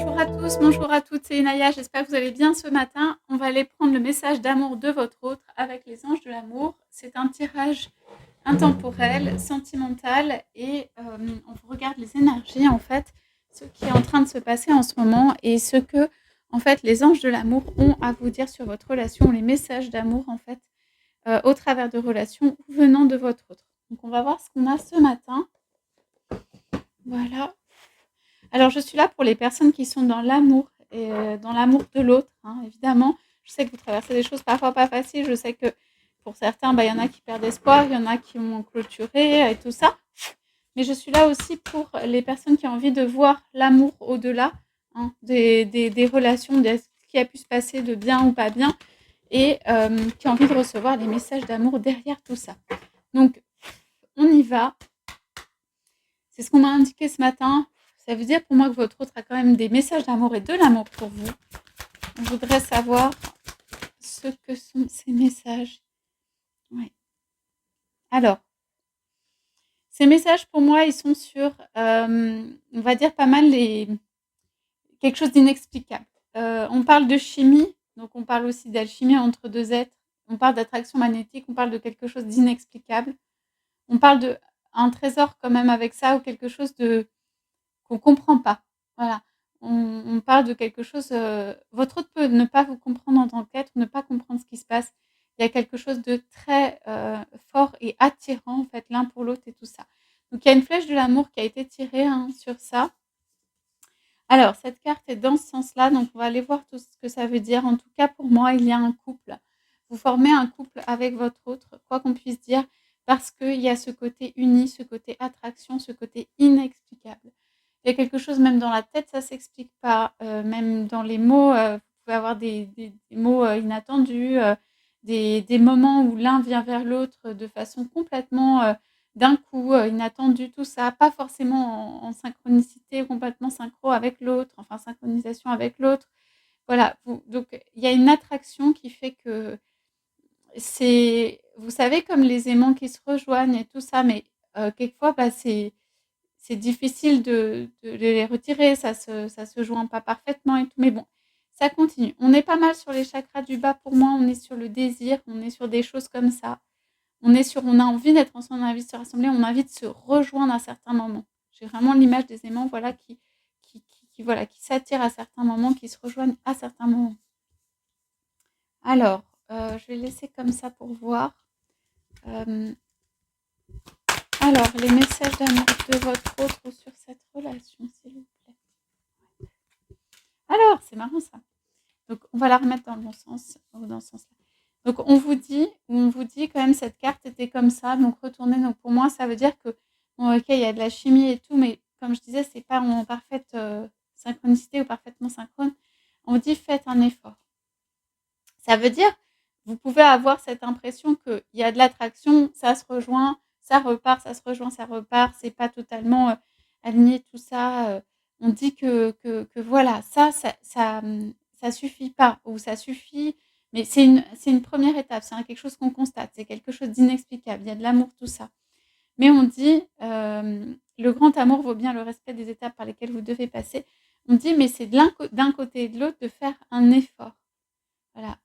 Bonjour à tous, bonjour à toutes, c'est Inaya, j'espère que vous allez bien ce matin. On va aller prendre le message d'amour de votre autre avec les anges de l'amour. C'est un tirage intemporel, sentimental et on regarde les énergies en fait, ce qui est en train de se passer en ce moment et ce que en fait les anges de l'amour ont à vous dire sur votre relation, les messages d'amour en fait au travers de relations venant de votre autre. Donc on va voir ce qu'on a ce matin. Voilà. Alors, je suis là pour les personnes qui sont dans l'amour et dans l'amour de l'autre, hein, évidemment. Je sais que vous traversez des choses parfois pas faciles. Je sais que pour certains, il y en a qui perdent espoir, il y en a qui ont clôturé et tout ça. Mais je suis là aussi pour les personnes qui ont envie de voir l'amour au-delà hein, des relations, de ce qui a pu se passer de bien ou pas bien, et qui ont envie de recevoir les messages d'amour derrière tout ça. Donc, on y va. C'est ce qu'on m'a indiqué ce matin. Ça veut dire pour moi que votre autre a quand même des messages d'amour et de l'amour pour vous. Je voudrais savoir ce que sont ces messages. Ouais. Alors, ces messages pour moi, ils sont sur, on va dire pas mal quelque chose d'inexplicable. On parle de chimie, donc on parle aussi d'alchimie entre deux êtres. On parle d'attraction magnétique, on parle de quelque chose d'inexplicable. On parle de un trésor quand même avec ça ou quelque chose de qu'on ne comprend pas. Voilà. On parle de quelque chose. Votre autre peut ne pas vous comprendre en tant qu'être, ne pas comprendre ce qui se passe. Il y a quelque chose de très fort et attirant, en fait, l'un pour l'autre et tout ça. Donc, il y a une flèche de l'amour qui a été tirée hein, sur ça. Alors, cette carte est dans ce sens-là, donc on va aller voir tout ce que ça veut dire. En tout cas, pour moi, il y a un couple. Vous formez un couple avec votre autre, quoi qu'on puisse dire, parce qu'il y a ce côté uni, ce côté attraction, ce côté inexplicable. Il y a quelque chose même dans la tête, ça s'explique pas. Même dans les mots, vous pouvez avoir des mots inattendus, des moments où l'un vient vers l'autre de façon complètement d'un coup, inattendue, tout ça. Pas forcément en synchronicité, complètement synchro avec l'autre, enfin synchronisation avec l'autre. Voilà, donc il y a une attraction qui fait que c'est, vous savez, comme les aimants qui se rejoignent et tout ça, mais quelquefois, c'est difficile de les retirer, ça se joint pas parfaitement et tout, mais bon, ça continue. On est pas mal sur les chakras du bas pour moi, on est sur le désir, on est sur des choses comme ça. On a envie d'être ensemble, on a envie de se rassembler, on a envie de se rejoindre à certains moments. J'ai vraiment l'image des aimants, voilà, voilà, qui s'attirent à certains moments, qui se rejoignent à certains moments. Alors, je vais laisser comme ça pour voir. Alors, les messages d'amour de votre autre sur cette relation, s'il vous plaît. Alors, c'est marrant ça. Donc, on va la remettre dans le bon sens, dans ce sens-là. Donc, on vous dit quand même cette carte était comme ça, donc retournez. Donc, pour moi, ça veut dire que, bon, ok, il y a de la chimie et tout, mais comme je disais, c'est pas en parfaite synchronicité ou parfaitement synchrone. On vous dit faites un effort. Ça veut dire, vous pouvez avoir cette impression qu'il y a de l'attraction, ça se rejoint, ça repart, ça se rejoint, ça repart, c'est pas totalement aligné tout ça. On dit que voilà, ça suffit pas, ou ça suffit, mais c'est une première étape, c'est quelque chose qu'on constate, c'est quelque chose d'inexplicable, il y a de l'amour, tout ça. Mais on dit, le grand amour vaut bien le respect des étapes par lesquelles vous devez passer. On dit, mais c'est d'un côté et de l'autre de faire un effort. Voilà,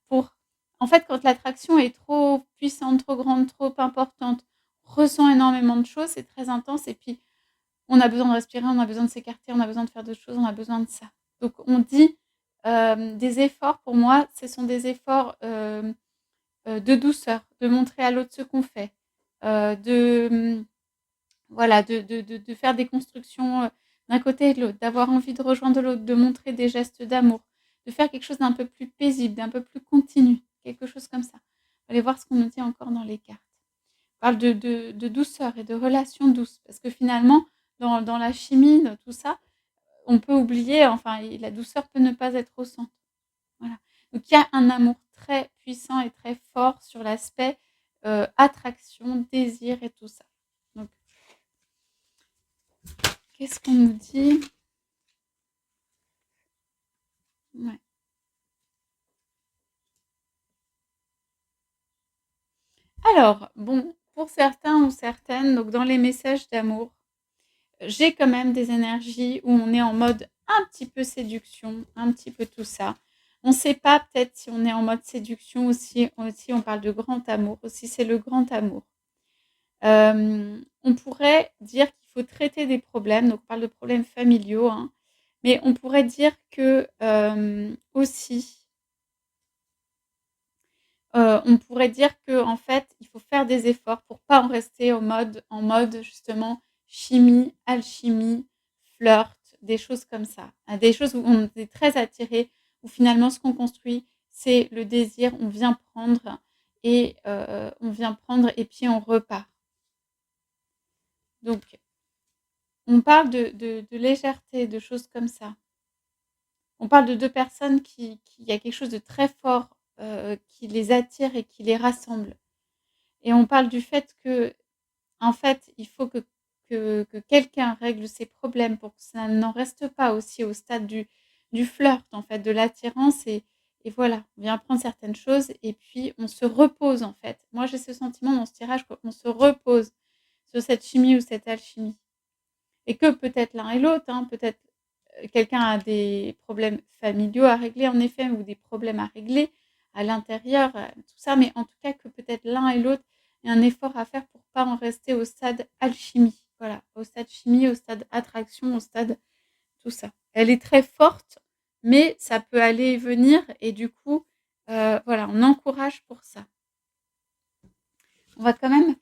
en fait, quand l'attraction est trop puissante, trop grande, trop importante, on ressent énormément de choses, c'est très intense et puis on a besoin de respirer, on a besoin de s'écarter, on a besoin de faire d'autres choses, on a besoin de ça. Donc on dit, des efforts pour moi, ce sont des efforts, de douceur, de montrer à l'autre ce qu'on fait, voilà, de faire des constructions, d'un côté et de l'autre, d'avoir envie de rejoindre l'autre, de montrer des gestes d'amour, de faire quelque chose d'un peu plus paisible, d'un peu plus continu, quelque chose comme ça. Allez voir ce qu'on nous dit encore dans les cartes. On parle de douceur et de relations douces, parce que finalement, dans la chimie, dans tout ça, on peut oublier, enfin, la douceur peut ne pas être au centre. Voilà. Donc il y a un amour très puissant et très fort sur l'aspect attraction, désir et tout ça. Donc, qu'est-ce qu'on nous dit? Ouais. Alors, bon, pour certains ou certaines, donc dans les messages d'amour, j'ai quand même des énergies où on est en mode un petit peu séduction, un petit peu tout ça. On ne sait pas peut-être si on est en mode séduction aussi on parle de grand amour, aussi c'est le grand amour. On pourrait dire qu'il faut traiter des problèmes, donc on parle de problèmes familiaux, hein, mais on pourrait dire que aussi, on pourrait dire que en fait, il faut faire des efforts pour pas en rester en mode justement chimie, alchimie, flirt, des choses comme ça. Des choses où on est très attiré, où finalement ce qu'on construit, c'est le désir, on vient prendre et puis on repart. Donc on parle de légèreté, de choses comme ça. On parle de 2 personnes qui il y a quelque chose de très fort, qui les attire et qui les rassemble. Et on parle du fait que en fait, il faut que quelqu'un règle ses problèmes pour que ça n'en reste pas aussi au stade du flirt, en fait, de l'attirance et voilà, on vient prendre certaines choses et puis on se repose, en fait. Moi, j'ai ce sentiment dans ce tirage qu'on se repose sur cette chimie ou cette alchimie et que peut-être l'un et l'autre, hein, peut-être, quelqu'un a des problèmes familiaux à régler en effet ou des problèmes à régler à l'intérieur, tout ça, mais en tout cas que peut-être l'un et l'autre aient un effort à faire pour pas en rester au stade alchimie. Voilà, au stade chimie, au stade attraction, au stade tout ça. Elle est très forte, mais ça peut aller et venir et du coup, voilà, on encourage pour ça. On va quand même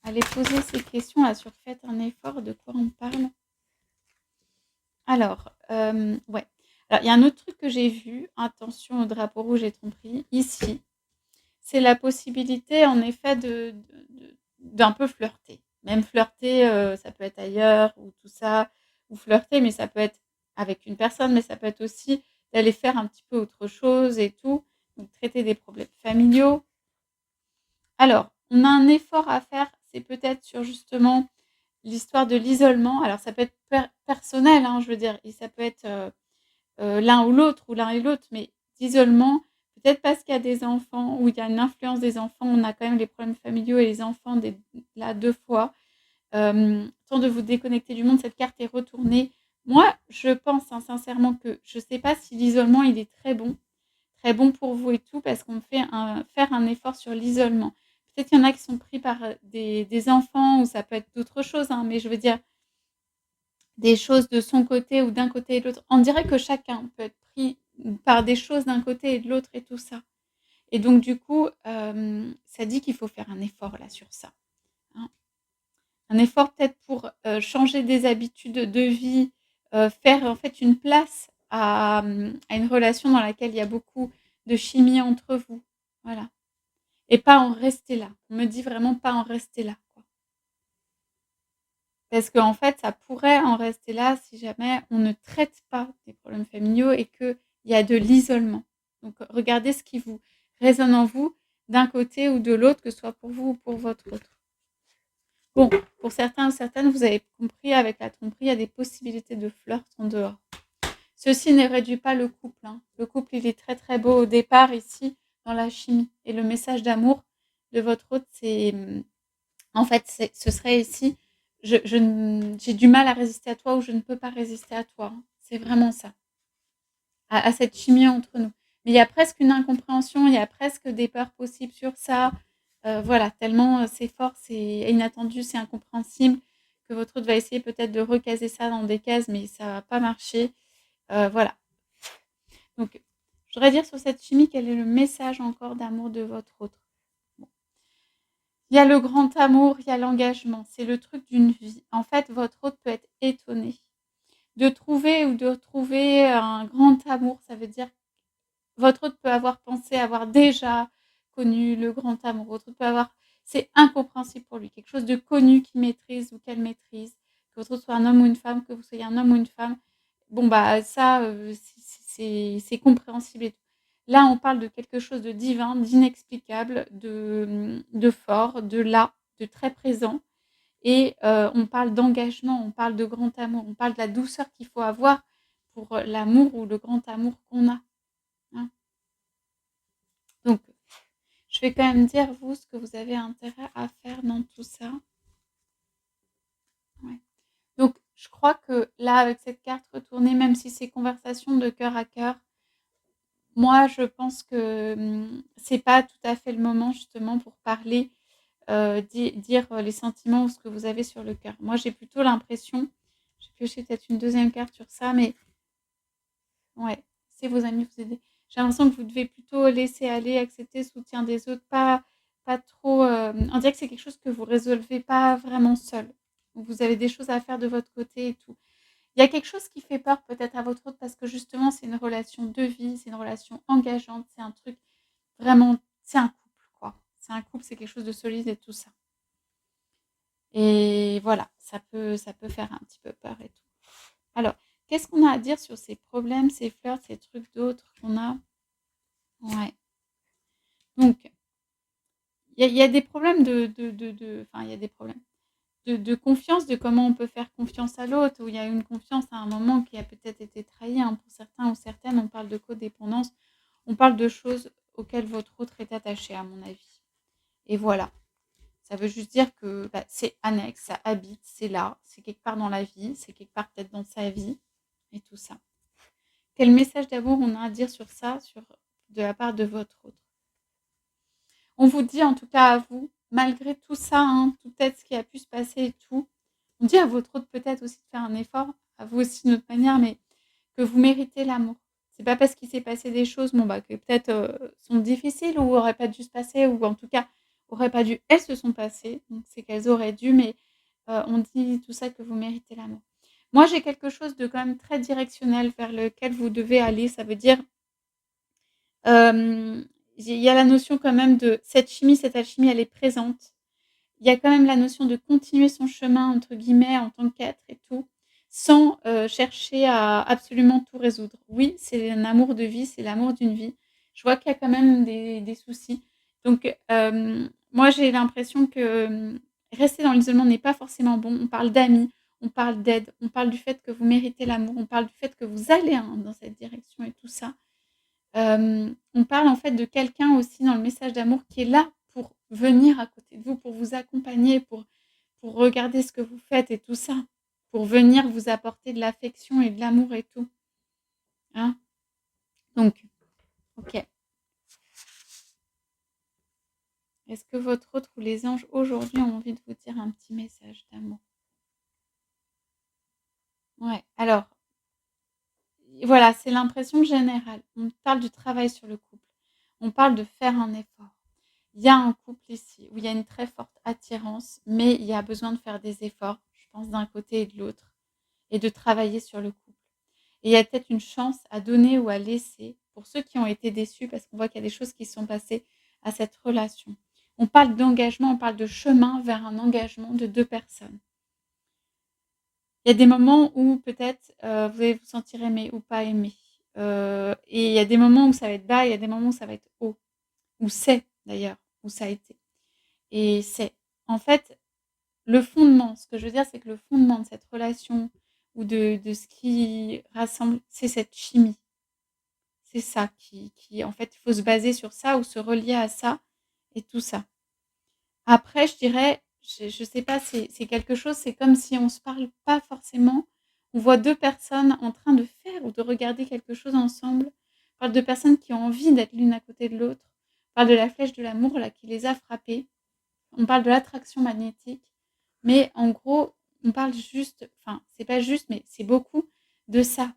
aller poser ces questions là sur faites un effort, de quoi on parle? Alors, ouais. Alors, il y a un autre truc que j'ai vu, attention au drapeau rouge et tromperie, ici, c'est la possibilité en effet d'un peu flirter. Même flirter, ça peut être ailleurs ou tout ça, ou flirter, mais ça peut être avec une personne, mais ça peut être aussi d'aller faire un petit peu autre chose et tout, donc traiter des problèmes familiaux. Alors, on a un effort à faire, c'est peut-être sur justement l'histoire de l'isolement. Alors ça peut être personnel, hein, je veux dire, et ça peut être, l'un ou l'autre ou l'un et l'autre, mais d'isolement, peut-être parce qu'il y a des enfants ou il y a une influence des enfants, on a quand même les problèmes familiaux et les enfants là 2 fois. Temps de vous déconnecter du monde, cette carte est retournée. Moi, je pense, hein, sincèrement que je ne sais pas si l'isolement, il est très bon pour vous et tout, parce qu'on fait faire un effort sur l'isolement. Peut-être qu'il y en a qui sont pris par des enfants ou ça peut être d'autres choses, hein, mais je veux dire, des choses de son côté ou d'un côté et de l'autre. On dirait que chacun peut être pris par des choses d'un côté et de l'autre et tout ça. Et donc, du coup, ça dit qu'il faut faire un effort là sur ça. Hein. Un effort peut-être pour changer des habitudes de vie, faire en fait une place à une relation dans laquelle il y a beaucoup de chimie entre vous. Voilà. Et pas en rester là. On me dit vraiment pas en rester là. Quoi. Parce qu'en fait, ça pourrait en rester là si jamais on ne traite pas des problèmes familiaux et qu'il y a de l'isolement. Donc, regardez ce qui vous résonne en vous, d'un côté ou de l'autre, que ce soit pour vous ou pour votre autre. Bon, pour certains ou certaines, vous avez compris, avec la tromperie, il y a des possibilités de flirt en dehors. Ceci ne réduit pas le couple. Hein. Le couple, il est très très beau au départ ici, dans la chimie. Et le message d'amour de votre autre, c'est en fait, ce serait ici, j'ai du mal à résister à toi ou je ne peux pas résister à toi. Hein. C'est vraiment ça, à cette chimie entre nous. Mais il y a presque une incompréhension, il y a presque des peurs possibles sur ça. Voilà, tellement c'est fort, c'est inattendu, c'est incompréhensible que votre autre va essayer peut-être de recaser ça dans des cases, mais ça va pas marcher. Voilà. Donc, je voudrais dire sur cette chimie, quel est le message encore d'amour de votre autre. Il y a le grand amour, il y a l'engagement. C'est le truc d'une vie. En fait, votre autre peut être étonné. De trouver ou de retrouver un grand amour, ça veut dire votre autre peut avoir pensé avoir déjà connu le grand amour. Votre autre peut avoir... C'est incompréhensible pour lui. Quelque chose de connu qu'il maîtrise ou qu'elle maîtrise. Que votre autre soit un homme ou une femme, que vous soyez un homme ou une femme. Bon, bah ça, c'est compréhensible et tout. Là, on parle de quelque chose de divin, d'inexplicable, de fort, de là, de très présent. Et on parle d'engagement, on parle de grand amour, on parle de la douceur qu'il faut avoir pour l'amour ou le grand amour qu'on a. Hein. Donc, je vais quand même dire, vous, ce que vous avez intérêt à faire dans tout ça. Ouais. Donc, Je crois que là, avec cette carte retournée, même si c'est conversation de cœur à cœur, moi, je pense que, c'est pas tout à fait le moment justement pour parler, dire, les sentiments ou ce que vous avez sur le cœur. Moi, j'ai plutôt l'impression, j'ai pioché peut-être une deuxième carte sur ça, mais ouais, c'est vos amis vous aider. J'ai l'impression que vous devez plutôt laisser aller, accepter le soutien des autres, pas trop, on dirait que c'est quelque chose que vous résolvez pas vraiment seul. Vous avez des choses à faire de votre côté et tout. Il y a quelque chose qui fait peur peut-être à votre autre parce que justement c'est une relation de vie, c'est une relation engageante, c'est un truc vraiment, c'est un couple quoi. C'est un couple, c'est quelque chose de solide et tout ça. Et voilà, ça peut faire un petit peu peur et tout. Alors, qu'est-ce qu'on a à dire sur ces problèmes, ces flirts, ces trucs d'autres qu'on a? Ouais. Donc, il y a des problèmes enfin, il y a des problèmes de confiance, de comment on peut faire confiance à l'autre, où il y a une confiance à un moment qui a peut-être été trahie, hein, pour certains ou certaines. On parle de codépendance, on parle de choses auxquelles votre autre est attaché, à mon avis. Et voilà. Ça veut juste dire que bah, c'est annexe, ça habite, c'est là, c'est quelque part dans la vie, c'est quelque part peut-être dans sa vie et tout ça. Quel message d'amour on a à dire sur ça, de la part de votre autre? On vous dit en tout cas à vous, malgré tout ça, hein, tout peut-être ce qui a pu se passer et tout, on dit à votre autre peut-être aussi de faire un effort, à vous aussi d'une autre manière, mais que vous méritez l'amour. C'est pas parce qu'il s'est passé des choses, bon bah, que peut-être, sont difficiles ou auraient pas dû se passer ou en tout cas auraient pas dû, elles se sont passées, donc c'est qu'elles auraient dû, mais on dit tout ça que vous méritez l'amour. Moi, j'ai quelque chose de quand même très directionnel vers lequel vous devez aller. Ça veut dire, hem, il y a la notion quand même de cette chimie, cette alchimie, elle est présente. Il y a quand même la notion de continuer son chemin entre guillemets en tant qu'être et tout, sans, chercher à absolument tout résoudre. Oui, c'est un amour de vie, c'est l'amour d'une vie. Je vois qu'il y a quand même des soucis. Donc, moi j'ai l'impression que, rester dans l'isolement n'est pas forcément bon. On parle d'amis, on parle d'aide, on parle du fait que vous méritez l'amour, on parle du fait que vous allez, hein, dans cette direction et tout ça. On parle en fait de quelqu'un aussi dans le message d'amour qui est là pour venir à côté de vous, pour vous accompagner, pour regarder ce que vous faites et tout ça, pour venir vous apporter de l'affection et de l'amour et tout, hein. Donc, OK. Est-ce que votre autre ou les anges aujourd'hui ont envie de vous dire un petit message d'amour? Ouais, alors, voilà, c'est l'impression générale. On parle du travail sur le couple. On parle de faire un effort. Il y a un couple ici où il y a une très forte attirance, mais il y a besoin de faire des efforts, je pense, d'un côté et de l'autre, et de travailler sur le couple. Et il y a peut-être une chance à donner ou à laisser pour ceux qui ont été déçus, parce qu'on voit qu'il y a des choses qui se sont passées à cette relation. On parle d'engagement, on parle de chemin vers un engagement de 2 personnes. Il y a des moments où peut-être, vous allez vous sentir aimé ou pas aimé, et il y a des moments où ça va être bas, il y a des moments où ça va être haut, où c'est d'ailleurs, où ça a été. Et c'est en fait, le fondement, ce que je veux dire, c'est que le fondement de cette relation ou de ce qui rassemble, c'est cette chimie. C'est ça qui en fait, il faut se baser sur ça ou se relier à ça et tout ça. Après, je dirais, je sais pas, c'est quelque chose, c'est comme si on se parle pas forcément. On voit 2 personnes en train de faire ou de regarder quelque chose ensemble. On parle de personnes qui ont envie d'être l'une à côté de l'autre. On parle de la flèche de l'amour là qui les a frappées. On parle de l'attraction magnétique, mais en gros, on parle juste, enfin, c'est pas juste, mais c'est beaucoup de ça.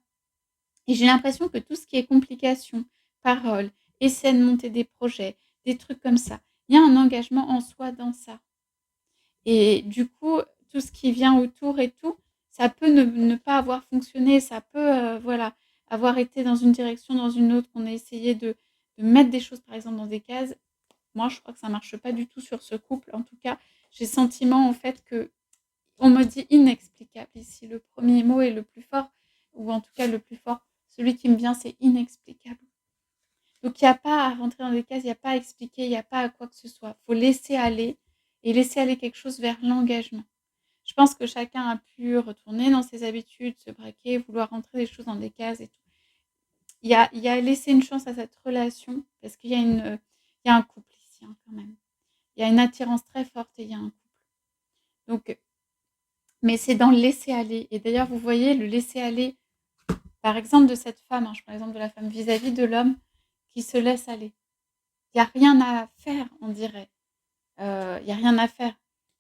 Et j'ai l'impression que tout ce qui est complications, paroles, essaie de monter des projets, des trucs comme ça, il y a un engagement en soi dans ça. Et du coup, tout ce qui vient autour et tout, ça peut ne pas avoir fonctionné, ça peut, voilà, avoir été dans une direction, dans une autre, qu'on a essayé de mettre des choses, par exemple, dans des cases. Moi, je crois que ça marche pas du tout sur ce couple. En tout cas, j'ai le sentiment, en fait, que on me dit inexplicable ici. Le premier mot est le plus fort, ou en tout cas le plus fort. Celui qui me vient, c'est inexplicable. Donc, il n'y a pas à rentrer dans des cases, il n'y a pas à expliquer, il n'y a pas à quoi que ce soit. Il faut laisser aller et laisser aller quelque chose vers l'engagement. Je pense que chacun a pu retourner dans ses habitudes, se braquer, vouloir rentrer des choses dans des cases et tout. Il y a laissé une chance à cette relation parce il y a un couple ici, hein, quand même. Il y a une attirance très forte et il y a un couple. Donc, mais c'est dans le laisser aller. Et d'ailleurs, vous voyez, le laisser aller, par exemple, de cette femme, hein, je prends l'exemple de la femme vis-à-vis de l'homme qui se laisse aller. Il n'y a rien à faire, on dirait. Il n'y a rien à faire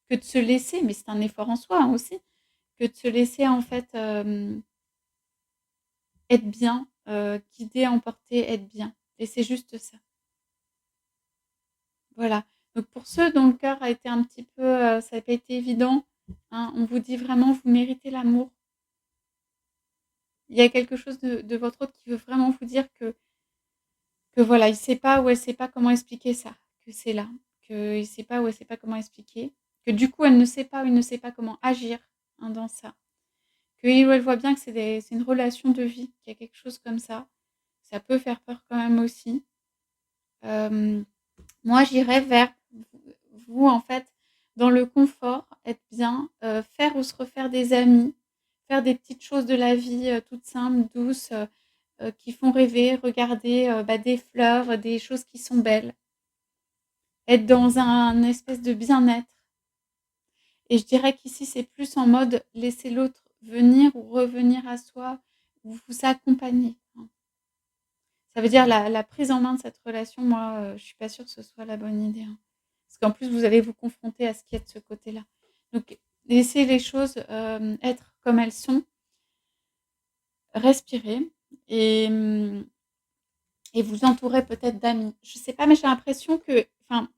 que de se laisser, mais c'est un effort en soi hein, aussi, que de se laisser en fait être bien, guider, emporter, être bien. Et c'est juste ça. Voilà. Donc pour ceux dont le cœur a été un petit peu, ça n'a pas été évident, hein, on vous dit vraiment, vous méritez l'amour. Il y a quelque chose de votre autre qui veut vraiment vous dire que voilà, il ne sait pas ou elle ne sait pas comment expliquer ça, que c'est là, qu'il ne sait pas ou elle ne sait pas comment expliquer, que du coup elle ne sait pas ou il ne sait pas comment agir hein, dans ça, que il ou elle voit bien que c'est une relation de vie, qu'il y a quelque chose comme ça. Ça peut faire peur quand même aussi. Euh, Moi, j'irais vers vous, en fait, dans le confort, être bien, faire ou se refaire des amis, faire des petites choses de la vie toutes simples, douces, qui font rêver, regarder des fleurs, des choses qui sont belles, être dans un espèce de bien-être. Et je dirais qu'ici, c'est plus en mode laisser l'autre venir ou revenir à soi, ou vous accompagner. Hein. Ça veut dire la prise en main de cette relation, moi, je suis pas sûre que ce soit la bonne idée. Hein. Parce qu'en plus, vous allez vous confronter à ce qu'il y a de ce côté-là. Donc, laissez les choses être comme elles sont, respirer et, et vous entourer peut-être d'amis. Je sais pas, mais j'ai l'impression que, enfin,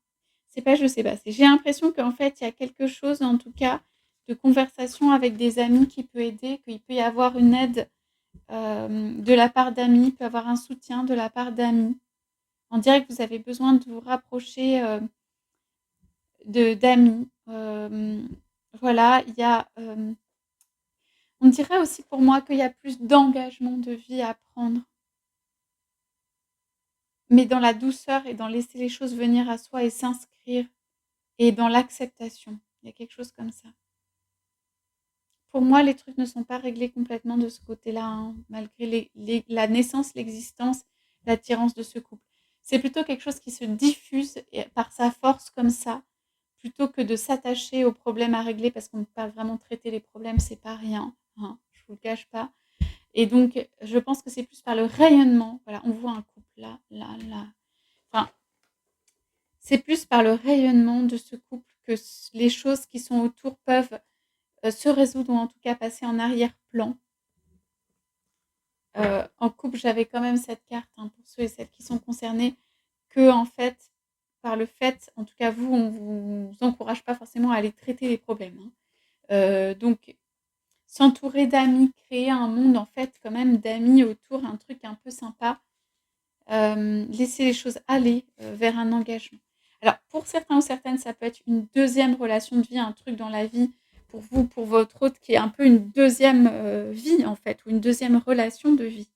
c'est pas je sais pas, c'est j'ai l'impression qu'en fait, il y a quelque chose, en tout cas, de conversation avec des amis qui peut aider, qu'il peut y avoir une aide de la part d'amis, il peut y avoir un soutien de la part d'amis. On dirait que vous avez besoin de vous rapprocher d'amis. Voilà, il y a, on dirait aussi pour moi qu'il y a plus d'engagement de vie à prendre, mais dans la douceur et dans laisser les choses venir à soi et s'inscrire et dans l'acceptation. Il y a quelque chose comme ça. Pour moi, les trucs ne sont pas réglés complètement de ce côté-là, hein, malgré la naissance, l'existence, l'attirance de ce couple. C'est plutôt quelque chose qui se diffuse par sa force comme ça, plutôt que de s'attacher aux problèmes à régler, parce qu'on ne peut pas vraiment traiter les problèmes, c'est pas rien, hein, je vous le cache pas. Et donc, je pense que c'est plus par le rayonnement. Voilà, on voit un couple là, là, là. Enfin, c'est plus par le rayonnement de ce couple que les choses qui sont autour peuvent se résoudre ou en tout cas passer en arrière-plan. En couple, j'avais quand même cette carte hein, pour ceux et celles qui sont concernés, que en fait, par le fait, en tout cas vous, on ne vous encourage pas forcément à aller traiter les problèmes. Hein. Donc, s'entourer d'amis, créer un monde en fait quand même d'amis autour, un truc un peu sympa, laisser les choses aller vers un engagement. Alors, pour certains ou certaines, ça peut être une deuxième relation de vie, un truc dans la vie pour vous, pour votre autre, qui est un peu une deuxième vie, en fait, ou une deuxième relation de vie.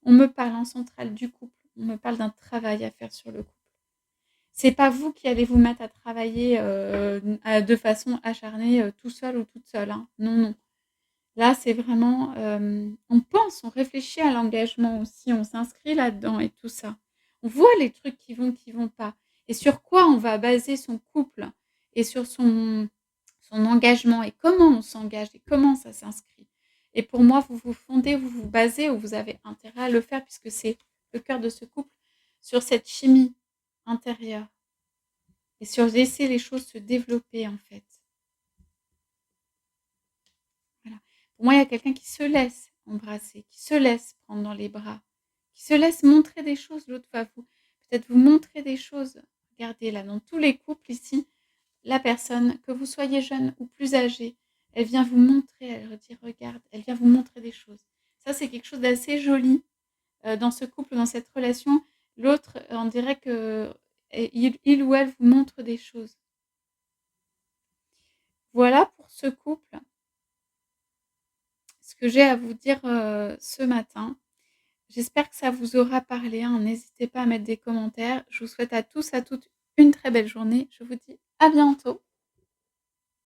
On me parle en centrale du couple, on me parle d'un travail à faire sur le couple. C'est pas vous qui allez vous mettre à travailler de façon acharnée, tout seul ou toute seule. Hein. Non, non. Là, c'est vraiment, on pense, on réfléchit à l'engagement aussi, on s'inscrit là-dedans et tout ça. On voit les trucs qui vont pas et sur quoi on va baser son couple et sur son engagement et comment on s'engage et comment ça s'inscrit. Et pour moi, vous vous fondez, vous vous basez ou vous avez intérêt à le faire puisque c'est le cœur de ce couple, sur cette chimie intérieure et sur laisser les choses se développer en fait. Voilà. Pour moi, il y a quelqu'un qui se laisse embrasser, qui se laisse prendre dans les bras, qui se laisse montrer des choses. L'autre va vous peut-être vous montrer des choses. Regardez là, dans tous les couples ici, la personne, que vous soyez jeune ou plus âgé, elle vient vous montrer, elle dit regarde, elle vient vous montrer des choses. Ça, c'est quelque chose d'assez joli dans ce couple, dans cette relation. L'autre, on dirait que il ou elle vous montre des choses. Voilà pour ce couple, ce que j'ai à vous dire ce matin. J'espère que ça vous aura parlé. Hein. N'hésitez pas à mettre des commentaires. Je vous souhaite à tous, à toutes une très belle journée. Je vous dis à bientôt.